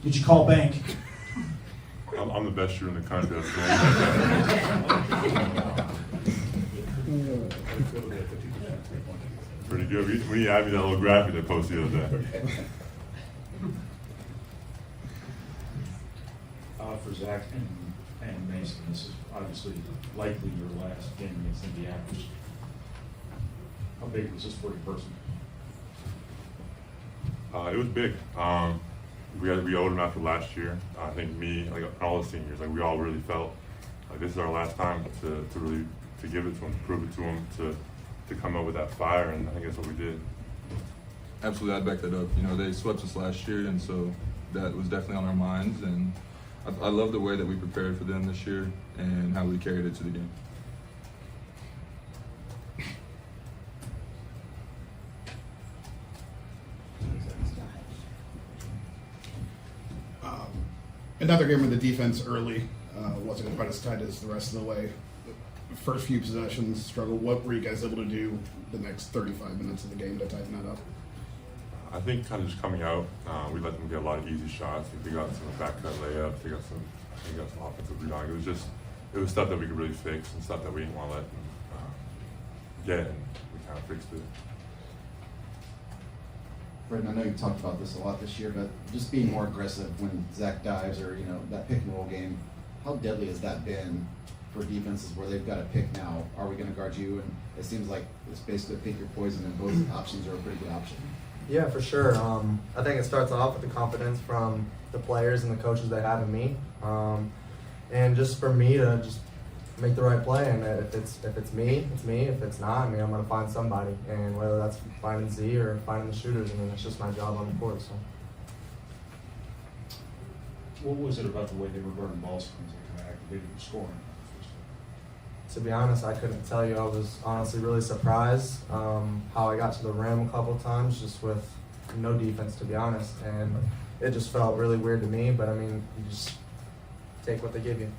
Did you call bank? I'm the best shooter in the country. Pretty good. We need to have that little graphic that posted the other day. For Zach and Mason, this is obviously likely your last game against Indiana. How big was this for you personally? It was big. We owed him after last year. I think me, like all the seniors, like we all really felt like this is our last time to really give it to him, to prove it to him, to come up with that fire, and I think that's what we did. Absolutely, I'd back that up. You know, they swept us last year, and so that was definitely on our minds. And I love the way that we prepared for them this year and how we carried it to the game. Another game where the defense early wasn't quite as tight as the rest of the way. First few possessions struggle. What were you guys able to do the next 35 minutes of the game to tighten that up? I think kind of just coming out, we let them get a lot of easy shots. They got some back cut layups. They got some offensive rebounding. It was stuff that we could really fix and stuff that we didn't want to let them get, and we kind of fixed it. Braden, I know you've talked about this a lot this year, but just being more aggressive when Zach dives or, that pick and roll game, how deadly has that been for defenses where they've got a pick now? Are we going to guard you? And it seems like it's basically pick your poison, and both options are a pretty good option. Yeah, for sure. I think it starts off with the confidence from the players and the coaches they have in me, and just for me to just make the right play. And if it's me, it's me. If it's not, I'm going to find somebody. And whether that's finding Z or finding the shooters, it's just my job on the court. So. What was it about the way they were guarding ball screens that kind of activated the scoring? To be honest, I couldn't tell you. I was honestly really surprised how I got to the rim a couple of times just with no defense, to be honest. And it just felt really weird to me, but you just take what they give you.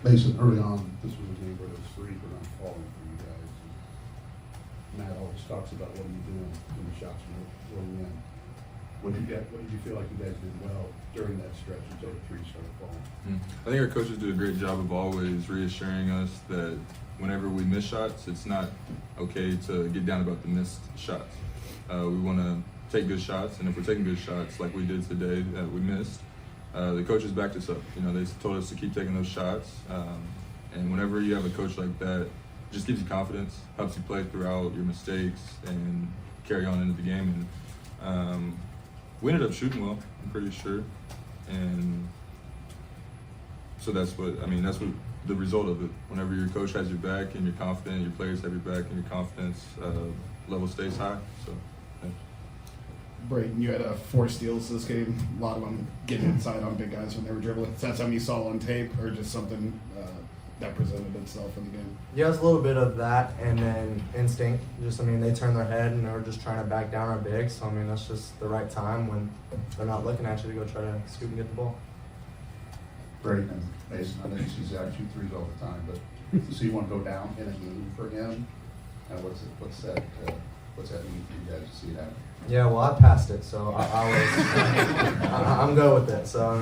Mason, early on, this was a game where those threes were not falling for you guys. Matt always talks about what are you doing when the shots were rolling in. What did you feel like you guys did well during that stretch until the threes started falling? I think our coaches do a great job of always reassuring us that whenever we miss shots, it's not okay to get down about the missed shots. We want to take good shots, and if we're taking good shots like we did today that we missed, the coaches backed us up. They told us to keep taking those shots, and whenever you have a coach like that, it just gives you confidence, helps you play throughout your mistakes and carry on into the game. And we ended up shooting well, I'm pretty sure, and so that's what the result of it. Whenever your coach has your back and you're confident, your players have your back and your confidence level stays high. So. Yeah. Braden, you had 4 steals this game. A lot of them getting inside on big guys when they were dribbling. Is that something you saw on tape, or just something that presented itself in the game? Yeah, it's a little bit of that, and then instinct. They turn their head and they're just trying to back down our bigs. So that's just the right time when they're not looking at you to go try to scoop and get the ball. Braden and Mason, I know you see Zach shoot threes all the time, but to see one go down in a game for him, and what's that mean for you guys to see that? Yeah, well, I passed it, so I'm good with it. So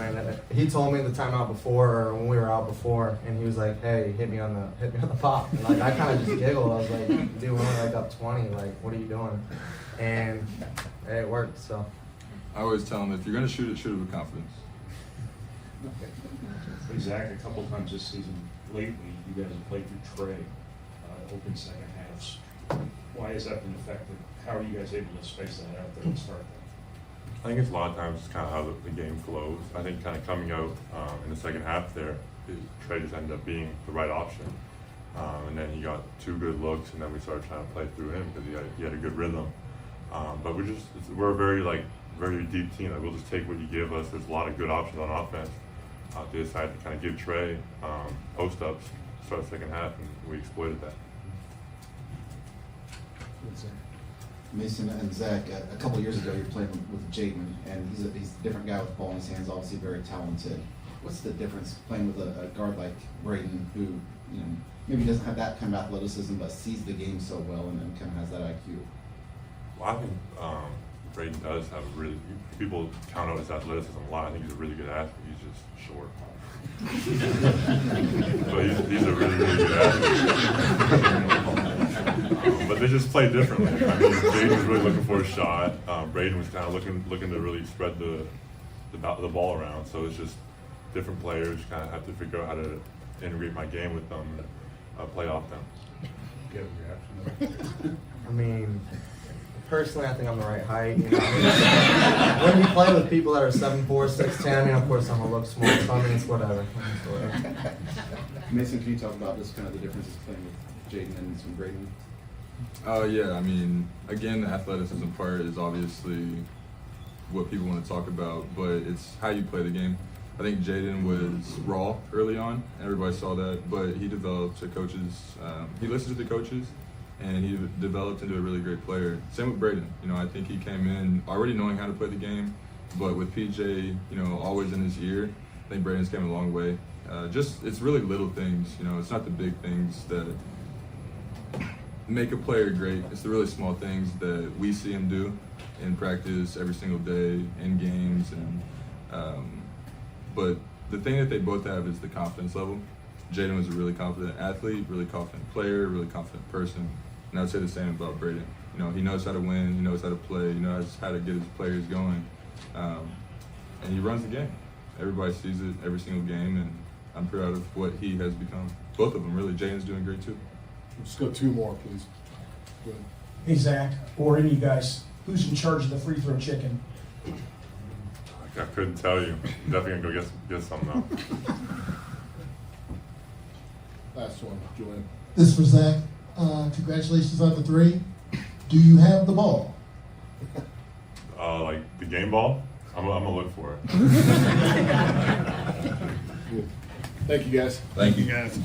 he told me the timeout before, or when we were out before, and he was like, "Hey, hit me on the pop." And I kind of just giggled. I was like, "Dude, we're up 20. What are you doing?" And hey, it worked. So I always tell them, if you're going to shoot it with confidence. But Zach, a couple times this season, lately, you guys have played through Trey, open second halves. Why has that been effective? How are you guys able to space that out there and start that? I think it's a lot of times it's kind of how the game flows. I think kind of coming out in the second half there, Trey just ended up being the right option. And then he got 2 good looks, and then we started trying to play through him because he had a good rhythm. But we're a very deep team. We'll just take what you give us. There's a lot of good options on offense. They decided to kind of give Trey post-ups to start the second half, and we exploited that. Mason and Zach, a couple years ago, you were playing with Jaden, and he's a different guy with the ball in his hands, obviously very talented. What's the difference playing with a guard like Braden, who maybe doesn't have that kind of athleticism, but sees the game so well and kind of has that IQ? Well, I think Braden does have a really. People count out his athleticism a lot. I think he's a really good athlete. He's just short. But he's a really, really good athlete. But they just play differently. I mean, Jaden was really looking for a shot. Braden was kind of looking to really spread the ball around. So it's just different players. Kind of have to figure out how to integrate my game with them, and play off them. Get a reaction. I mean, personally, I think I'm the right height. You know? When you play with people that are 7'4", 6'10", I mean, of course, I'm gonna look small. So I mean, it's whatever. Mason, can you talk about just kind of the differences playing with Jaden and some Braden? Yeah, I mean, again, the athleticism part is obviously what people want to talk about, but it's how you play the game. I think Jaden was raw early on. Everybody saw that, but he developed to coaches. He listened to the coaches, and he developed into a really great player. Same with Braden. You know, I think he came in already knowing how to play the game, but with PJ, you know, always in his ear, I think Braden's came a long way. It's really little things. You know, it's not the big things that make a player great. It's the really small things that we see him do in practice every single day, in games, and but the thing that they both have is the confidence level. Jaden was a really confident athlete, really confident player, really confident person, and I would say the same about Braden. You know, he knows how to win, he knows how to play, he knows how to get his players going, and he runs the game. Everybody sees it every single game, and I'm proud of what he has become. Both of them, really. Jaden's doing great too. Let's go two more, please. Go ahead. Hey, Zach, or any of you guys, who's in charge of the free throw chicken? I couldn't tell you. I'm definitely gonna go get some though. Last one, Joanne. This for Zach. Congratulations on the 3. Do you have the ball? Like the game ball, I'm gonna look for it. Thank you, guys. Thank you. guys.